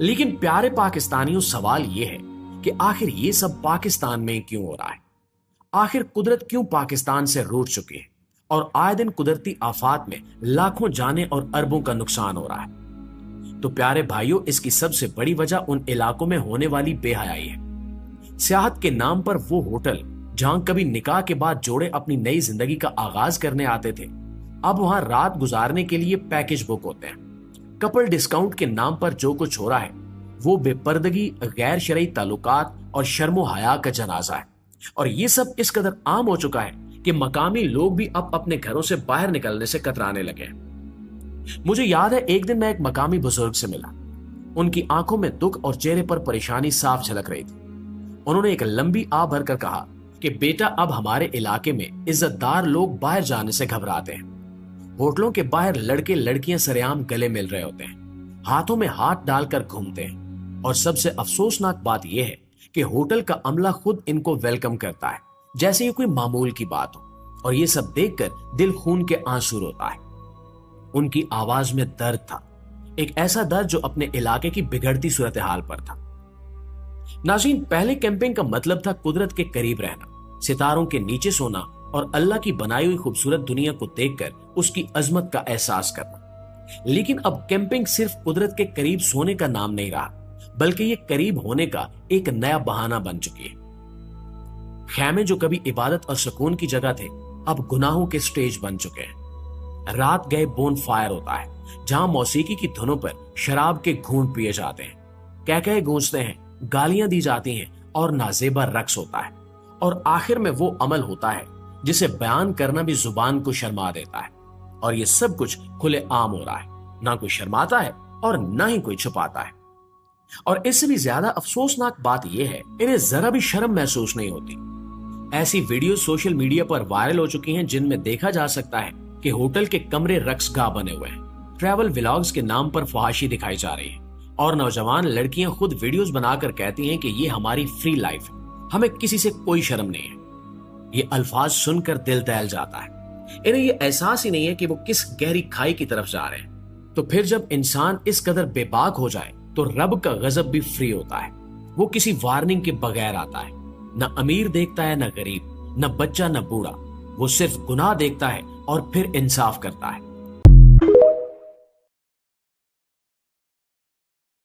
लेकिन प्यारे पाकिस्तानियों, सवाल यह है कि आखिर ये सब पाकिस्तान में क्यों हो रहा है? आखिर कुदरत क्यों पाकिस्तान से रूठ चुकी है और आए दिन कुदरती आफात में लाखों जाने और अरबों का नुकसान हो रहा है? तो प्यारे भाइयों, इसकी सबसे बड़ी वजह उन इलाकों में होने वाली बेहयाई है। सियाहत के नाम पर वो होटल जहां कभी निकाह के बाद जोड़े अपनी नई जिंदगी का आगाज करने आते थे, अब वहां रात गुजारने के लिए पैकेज बुक होते हैं। कपल डिस्काउंट के नाम पर जो कुछ हो रहा है वो बेपर्दगी, गैर शरई ताल्लुकात और शर्मो हया का जनाजा है। और ये सब इस कदर आम हो चुका है कि मकामी लोग भी अब अपने घरों से बाहर निकलने से कतराने लगे हैं। मुझे याद है, एक दिन मैं एक मकामी बुजुर्ग से मिला। उनकी आंखों में दुख और चेहरे पर परेशानी साफ झलक रही थी। उन्होंने एक लंबी आह भरकर कहा कि बेटा, अब हमारे इलाके में इज्जतदार लोग बाहर जाने से घबराते हैं। होटलों के बाहर लड़के लड़कियां सरेआम गले मिल रहे होते हैं, हाथों में हाथ डालकर घूमते हैं। और सबसे अफसोसनाक बात यह है कि होटल का अमला खुद इनको वेलकम करता है, जैसे ये कोई मामूल की बात हो। और ये सब देखकर दिल खून के आंसू रोता है। उनकी आवाज में दर्द था, एक ऐसा दर्द जो अपने इलाके की बिगड़ती सूरत हाल पर था। नाज़रीन, पहले कैंपिंग का मतलब था कुदरत के करीब रहना, सितारों के नीचे सोना और अल्लाह की बनाई हुई खूबसूरत दुनिया को देखकर उसकी अजमत का एहसास करना। लेकिन अब कैंपिंग सिर्फ कुदरत के करीब सोने का नाम नहीं रहा, बल्कि ये करीब होने का एक नया बहाना बन चुकी है। खैमे जो कभी इबादत और सुकून की जगह थे, अब गुनाहों के स्टेज बन चुके हैं। रात गए बोन फायर होता है, जहां मौसीकी की धुनों पर शराब के घूंट पिए जाते हैं, कहकहे गूंजते हैं, गालियां दी जाती हैं और नाजेबा रक्स होता है। और आखिर में वो अमल होता है जिसे बयान करना भी जुबान को शर्मा देता है। और ये सब कुछ खुले आम हो रहा है, ना कोई शर्माता है और ना ही कोई छुपाता है। और इससे भी ज्यादा अफसोसनाक बात यह है, इन्हें जरा भी शर्म महसूस नहीं होती। ऐसी वीडियो सोशल मीडिया पर वायरल हो चुकी हैं जिनमें देखा जा सकता है कि होटल के कमरे रक्सगाह बने हुए हैं, ट्रैवल व्लॉग्स के नाम पर फहाशी दिखाई जा रही है और नौजवान लड़कियां खुद वीडियोस बनाकर कहती हैं कि ये हमारी फ्री लाइफ है, हमें किसी से कोई शर्म नहीं है। ये अल्फाज सुनकर दिल दहल जाता है। इन्हें ये एहसास ही नहीं है कि वो किस गहरी खाई की तरफ जा रहे हैं। तो फिर जब इंसान इस कदर बेबाक हो जाए तो रब का गजब भी फ्री होता है। वो किसी वार्निंग के बगैर आता है। न अमीर देखता है, न गरीब, न बच्चा, न बूढ़ा। वो सिर्फ गुनाह देखता है और फिर इंसाफ करता है।